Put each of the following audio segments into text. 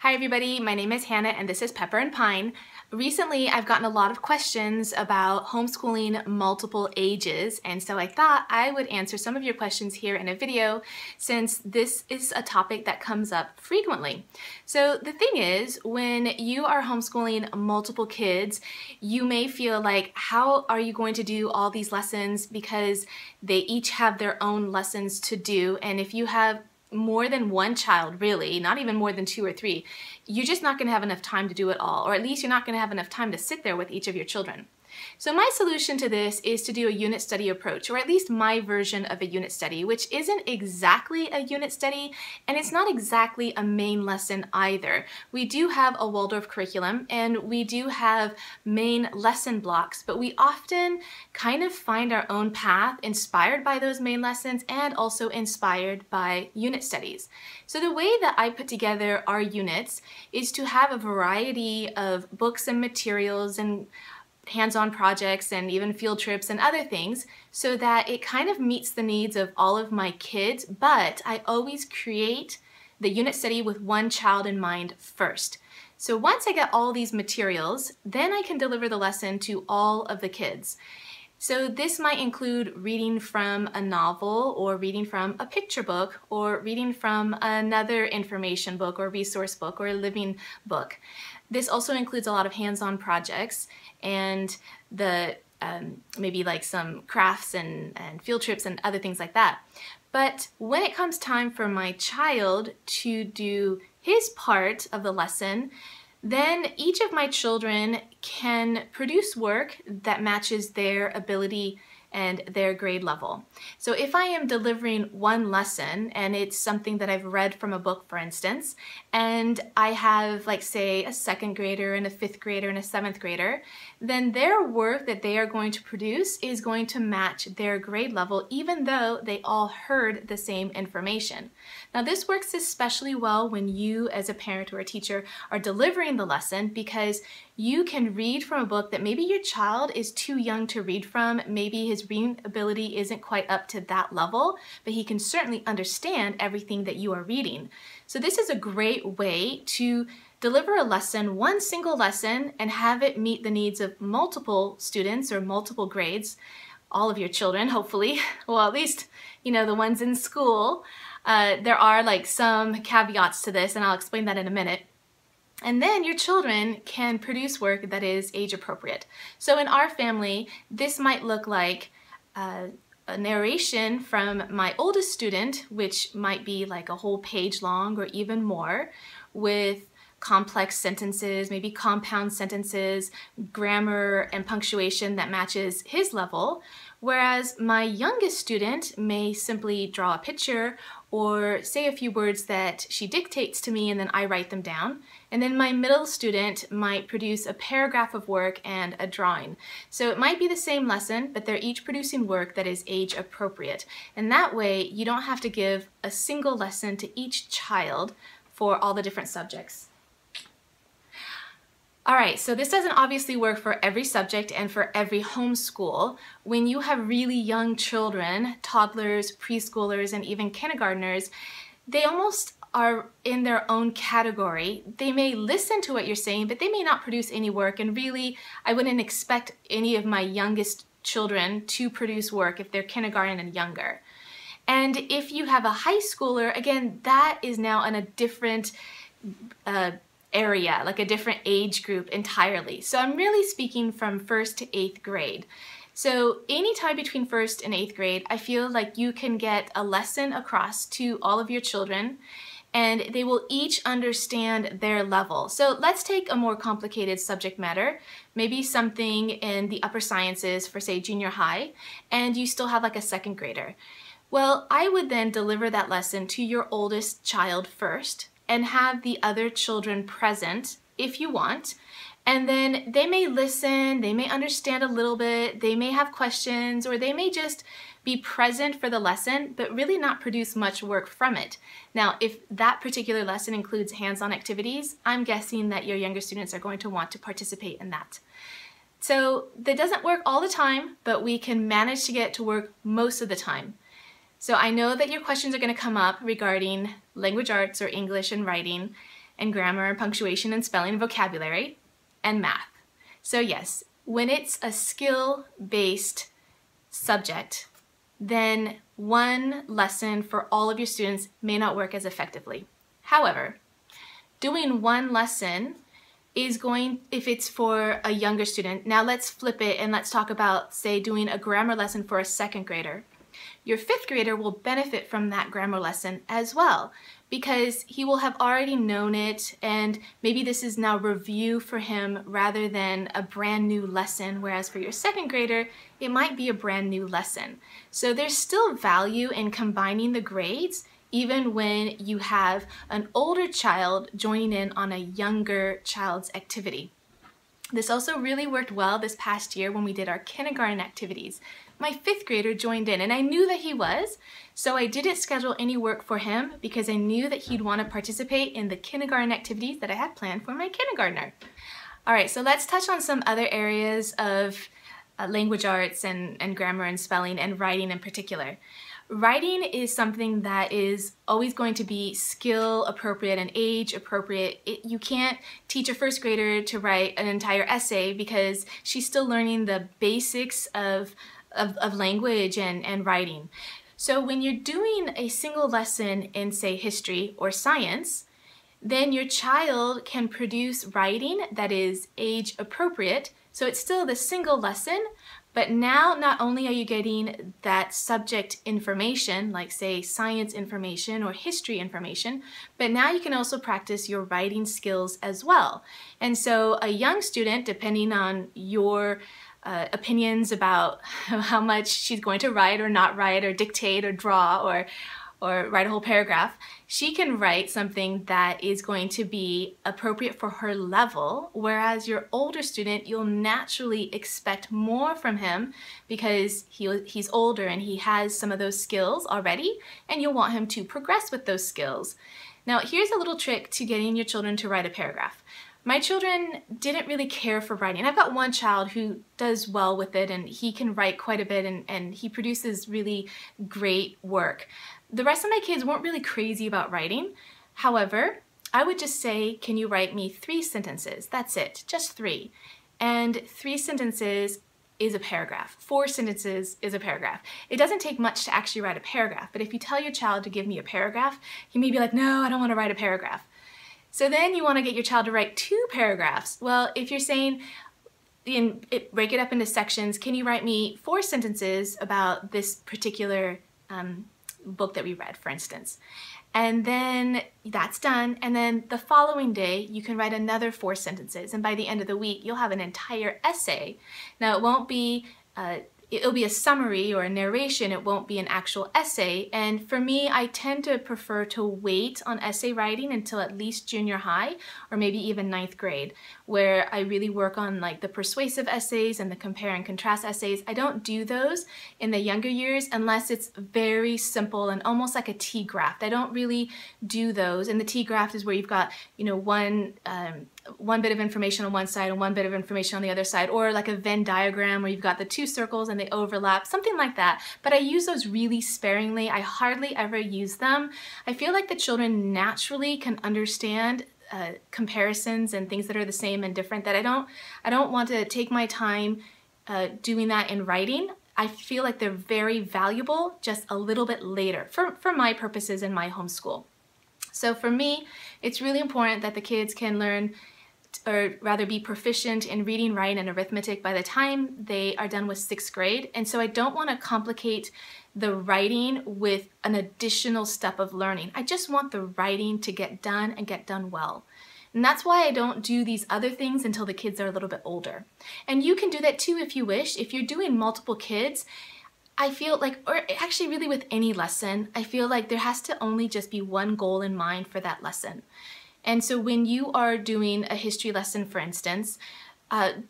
Hi everybody, my name is Hannah and this is Pepper and Pine. Recently I've gotten a lot of questions about homeschooling multiple ages, and so I thought I would answer some of your questions here in a video since this is a topic that comes up frequently. So the thing is, when you are homeschooling multiple kids, you may feel like, how are you going to do all these lessons because they each have their own lessons to do, and if you have more than one child, really, not even more than 2 or 3, you're just not going to have enough time to do it all, or at least you're not going to have enough time to sit there with each of your children. So my solution to this is to do a unit study approach, or at least my version of a unit study, which isn't exactly a unit study, and it's not exactly a main lesson either. We do have a Waldorf curriculum, and we do have main lesson blocks, but we often kind of find our own path inspired by those main lessons and also inspired by unit studies. So the way that I put together our units is to have a variety of books and materials and hands-on projects and even field trips and other things so that it kind of meets the needs of all of my kids, but I always create the unit study with one child in mind first. So once I get all these materials, then I can deliver the lesson to all of the kids. So this might include reading from a novel, or reading from a picture book, or reading from another information book or resource book or a living book. This also includes a lot of hands-on projects and the maybe like some crafts and field trips and other things like that. But when it comes time for my child to do his part of the lesson, then each of my children can produce work that matches their ability and their grade level. So if I am delivering one lesson and it's something that I've read from a book, for instance, and I have, like, say, a 2nd grader and a 5th grader and a 7th grader, then their work that they are going to produce is going to match their grade level, even though they all heard the same information. Now this works especially well when you as a parent or a teacher are delivering the lesson, because you can read from a book that maybe your child is too young to read from. Maybe his reading ability isn't quite up to that level, but he can certainly understand everything that you are reading. So this is a great way to deliver a lesson, one single lesson, and have it meet the needs of multiple students or multiple grades, all of your children, hopefully. Well, at least, you know, the ones in school. There are like some caveats to this, and I'll explain that in a minute. And then your children can produce work that is age appropriate. So in our family, this might look like a narration from my oldest student, which might be like a whole page long or even more, with complex sentences, maybe compound sentences, grammar and punctuation that matches his level, whereas my youngest student may simply draw a picture or say a few words that she dictates to me and then I write them down. And then my middle student might produce a paragraph of work and a drawing. So it might be the same lesson, but they're each producing work that is age appropriate. And that way you don't have to give a single lesson to each child for all the different subjects. Alright, so this doesn't obviously work for every subject and for every homeschool. When you have really young children, toddlers, preschoolers, and even kindergartners, they almost are in their own category. They may listen to what you're saying, but they may not produce any work, and really, I wouldn't expect any of my youngest children to produce work if they're kindergarten and younger. And if you have a high schooler, again, that is now in a different area, like a different age group entirely. So I'm really speaking from 1st to 8th grade. So anytime between 1st and 8th grade, I feel like you can get a lesson across to all of your children, and they will each understand their level. So let's take a more complicated subject matter, maybe something in the upper sciences for, say, junior high, and you still have like a 2nd grader. Well, I would then deliver that lesson to your oldest child first, and have the other children present if you want, and then they may listen, they may understand a little bit, they may have questions, or they may just be present for the lesson but really not produce much work from it. Now, if that particular lesson includes hands-on activities, I'm guessing that your younger students are going to want to participate in that. So that doesn't work all the time, but we can manage to get to work most of the time. So I know that your questions are going to come up regarding language arts or English and writing, and grammar and punctuation and spelling and vocabulary, and math. So yes, when it's a skill-based subject, then one lesson for all of your students may not work as effectively. However, doing one lesson is going, if it's for a younger student, now let's flip it and let's talk about, say, doing a grammar lesson for a second grader. Your fifth grader will benefit from that grammar lesson as well because he will have already known it, and maybe this is now review for him rather than a brand new lesson, whereas for your second grader, it might be a brand new lesson. So there's still value in combining the grades even when you have an older child joining in on a younger child's activity. This also really worked well this past year when we did our kindergarten activities. My fifth grader joined in, and I knew that he was, so I didn't schedule any work for him because I knew that he'd want to participate in the kindergarten activities that I had planned for my kindergartner. All right, so let's touch on some other areas of language arts and grammar and spelling and writing in particular. Writing is something that is always going to be skill appropriate and age appropriate. You can't teach a first grader to write an entire essay because she's still learning the basics of language and writing. So when you're doing a single lesson in, say, history or science, then your child can produce writing that is age appropriate. So it's still the single lesson, but now not only are you getting that subject information, like say science information or history information, but now you can also practice your writing skills as well. And so a young student, depending on your opinions about how much she's going to write or not write or dictate or draw or write a whole paragraph, she can write something that is going to be appropriate for her level, whereas your older student, you'll naturally expect more from him because he's older and he has some of those skills already, and you'll want him to progress with those skills. Now, here's a little trick to getting your children to write a paragraph. My children didn't really care for writing. I've got one child who does well with it, and he can write quite a bit, and he produces really great work. The rest of my kids weren't really crazy about writing. However, I would just say, can you write me 3 sentences? That's it, just 3. And 3 sentences is a paragraph. 4 sentences is a paragraph. It doesn't take much to actually write a paragraph, but if you tell your child to give me a paragraph, he may be like, no, I don't want to write a paragraph. So then you want to get your child to write 2 paragraphs. Well, if you're saying, break it up into sections, can you write me 4 sentences about this particular book that we read, for instance? And then that's done, and then the following day you can write another 4 sentences, and by the end of the week you'll have an entire essay. Now it won't be it'll be a summary or a narration, it won't be an actual essay, and for me I tend to prefer to wait on essay writing until at least junior high or maybe even 9th grade, where I really work on like the persuasive essays and the compare and contrast essays. I don't do those in the younger years unless it's very simple and almost like a T-graft. I don't really do those, and the T-graft is where you've got, you know, one bit of information on one side and one bit of information on the other side, or like a Venn diagram where you've got the 2 circles and they overlap, something like that. But I use those really sparingly. I hardly ever use them. I feel like the children naturally can understand comparisons and things that are the same and different, that I don't want to take my time doing that in writing. I feel like they're very valuable just a little bit later for my purposes in my homeschool. So for me, it's really important that the kids can learn, or rather be proficient in reading, writing, and arithmetic by the time they are done with 6th grade. And so I don't want to complicate the writing with an additional step of learning. I just want the writing to get done and get done well. And that's why I don't do these other things until the kids are a little bit older. And you can do that too if you wish. If you're doing multiple kids, I feel like, or actually really with any lesson, I feel like there has to only just be one goal in mind for that lesson. And so when you are doing a history lesson, for instance,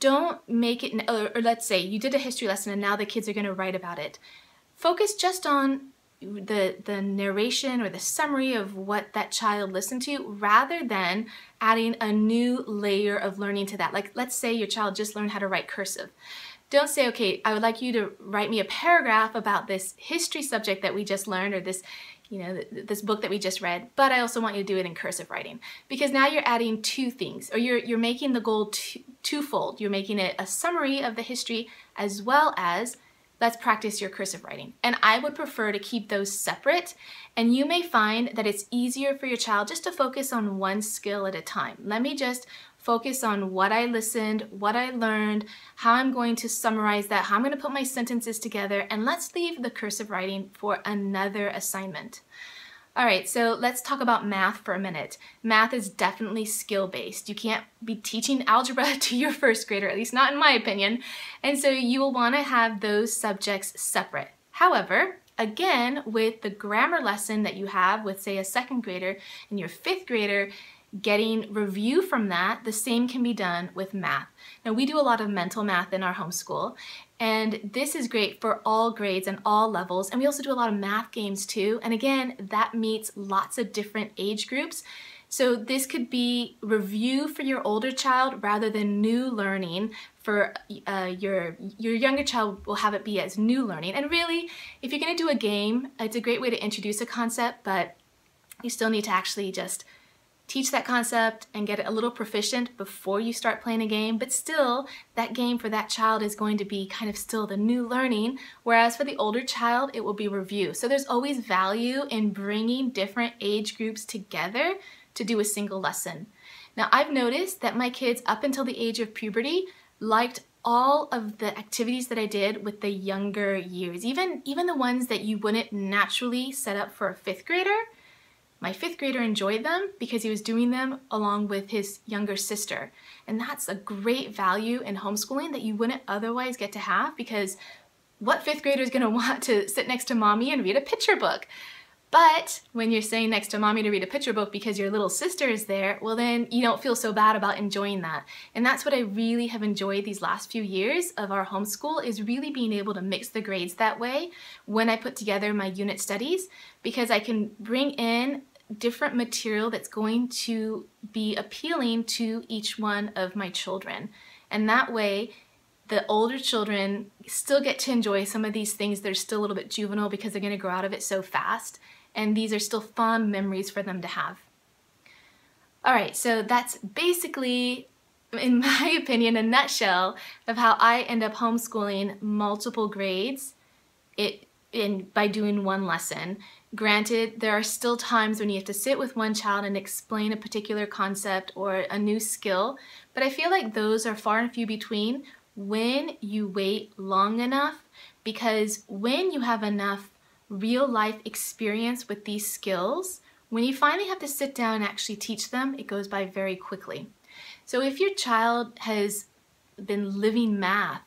don't make it, or let's say you did a history lesson and now the kids are going to write about it. Focus just on the narration or the summary of what that child listened to, rather than adding a new layer of learning to that. Like, let's say your child just learned how to write cursive. Don't say, okay, I would like you to write me a paragraph about this history subject that we just learned, or this you know, this book that we just read, but I also want you to do it in cursive writing, because now you're adding two things, or you're making the goal twofold. You're making it a summary of the history as well as let's practice your cursive writing. And I would prefer to keep those separate, and you may find that it's easier for your child just to focus on one skill at a time. Let me just focus on what I listened, what I learned, how I'm going to summarize that, how I'm going to put my sentences together, and let's leave the cursive writing for another assignment. All right, so let's talk about math for a minute. Math is definitely skill-based. You can't be teaching algebra to your first grader, at least not in my opinion, and so you will want to have those subjects separate. However, again, with the grammar lesson that you have with, say, a second grader and your fifth grader, getting review from that, the same can be done with math. Now, we do a lot of mental math in our homeschool, and this is great for all grades and all levels, and we also do a lot of math games too, and again, that meets lots of different age groups. So this could be review for your older child rather than new learning. For your younger child will have it be as new learning. And really, if you're going to do a game, it's a great way to introduce a concept, but you still need to actually just teach that concept and get it a little proficient before you start playing a game, but still that game for that child is going to be kind of still the new learning, whereas for the older child it will be review. So there's always value in bringing different age groups together to do a single lesson. Now, I've noticed that my kids up until the age of puberty liked all of the activities that I did with the younger years, even the ones that you wouldn't naturally set up for a fifth grader. My fifth grader enjoyed them because he was doing them along with his younger sister. And that's a great value in homeschooling that you wouldn't otherwise get to have, because what fifth grader is going to want to sit next to mommy and read a picture book? But when you're sitting next to mommy to read a picture book because your little sister is there, well then you don't feel so bad about enjoying that. And that's what I really have enjoyed these last few years of our homeschool, is really being able to mix the grades that way when I put together my unit studies, because I can bring in different material that's going to be appealing to each one of my children. And that way, the older children still get to enjoy some of these things that are still a little bit juvenile because they're going to grow out of it so fast. And these are still fun memories for them to have. All right, so that's basically, in my opinion, a nutshell of how I end up homeschooling multiple grades by doing one lesson. Granted, there are still times when you have to sit with one child and explain a particular concept or a new skill, but I feel like those are far and few between when you wait long enough, because when you have enough real life experience with these skills, when you finally have to sit down and actually teach them, it goes by very quickly. So if your child has been living math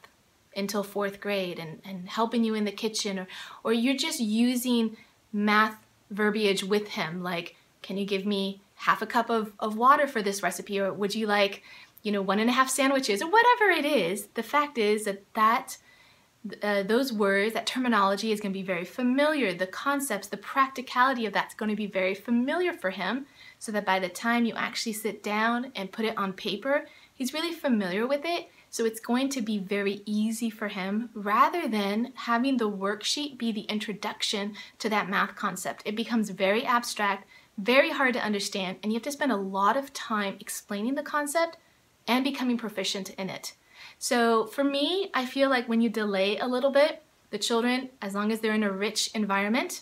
until fourth grade and helping you in the kitchen, or you're just using math verbiage with him, like, can you give me half a cup of water for this recipe, or would you like, 1.5 sandwiches, or whatever it is, the fact is that those words, that terminology is going to be very familiar. The concepts, the practicality of that's going to be very familiar for him, so that by the time you actually sit down and put it on paper, he's really familiar with it. So it's going to be very easy for him, rather than having the worksheet be the introduction to that math concept. It becomes very abstract, very hard to understand, and you have to spend a lot of time explaining the concept and becoming proficient in it. So for me, I feel like when you delay a little bit, the children, as long as they're in a rich environment,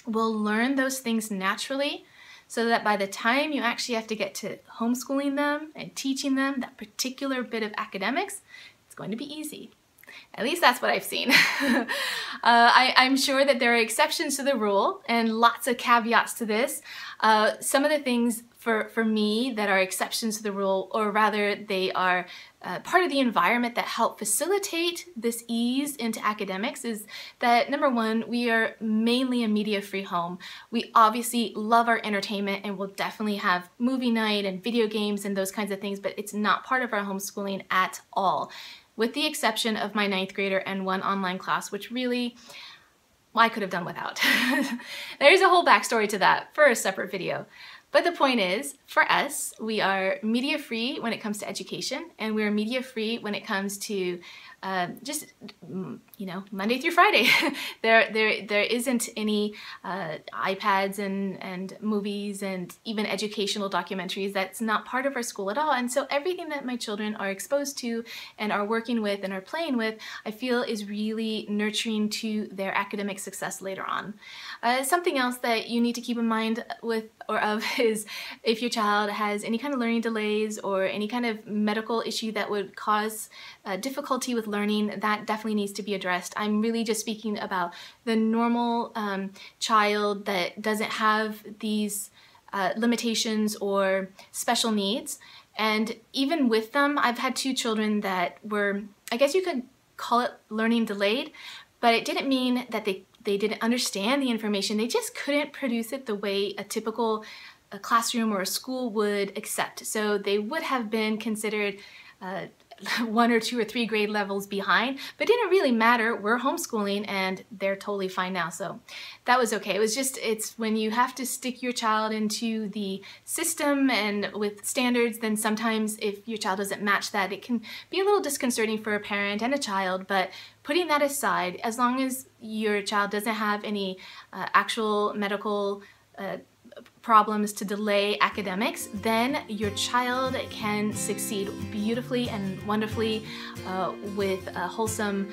will learn those things naturally, so that by the time you actually have to get to homeschooling them and teaching them that particular bit of academics, it's going to be easy. At least that's what I've seen. I'm sure that there are exceptions to the rule and lots of caveats to this. Some of the things for me that are exceptions to the rule, or rather they are part of the environment that help facilitate this ease into academics, is that, number one, we are mainly a media-free home. We obviously love our entertainment and we'll definitely have movie night and video games and those kinds of things, but it's not part of our homeschooling at all, with the exception of my 9th grader and one online class, which really, well, I could have done without. There's a whole backstory to that for a separate video. But the point is, for us, we are media-free when it comes to education, and we're media-free when it comes to just, you know, Monday through Friday. There isn't any iPads and movies and even educational documentaries. That's not part of our school at all. And so everything that my children are exposed to and are working with and are playing with, I feel is really nurturing to their academic success later on. Something else that you need to keep in mind with or of is if your child has any kind of learning delays or any kind of medical issue that would cause difficulty with learning, that definitely needs to be addressed. I'm really just speaking about the normal child that doesn't have these limitations or special needs. And even with them, I've had 2 children that were, I guess you could call it learning delayed, but it didn't mean that they didn't understand the information. They just couldn't produce it the way a typical classroom or a school would accept. So they would have been considered 1 or 2 or 3 grade levels behind, but it didn't really matter. We're homeschooling and they're totally fine now. So that was okay. It was just, it's when you have to stick your child into the system and with standards, then sometimes if your child doesn't match that, it can be a little disconcerting for a parent and a child. But putting that aside, as long as your child doesn't have any actual medical problems to delay academics, then your child can succeed beautifully and wonderfully with a wholesome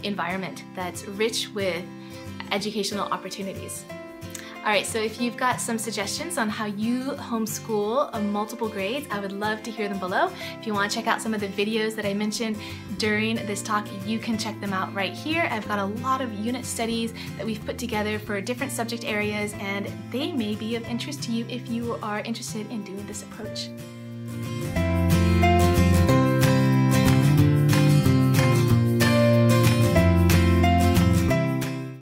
environment that's rich with educational opportunities. All right, so if you've got some suggestions on how you homeschool multiple grades, I would love to hear them below. If you want to check out some of the videos that I mentioned during this talk, you can check them out right here. I've got a lot of unit studies that we've put together for different subject areas, and they may be of interest to you if you are interested in doing this approach.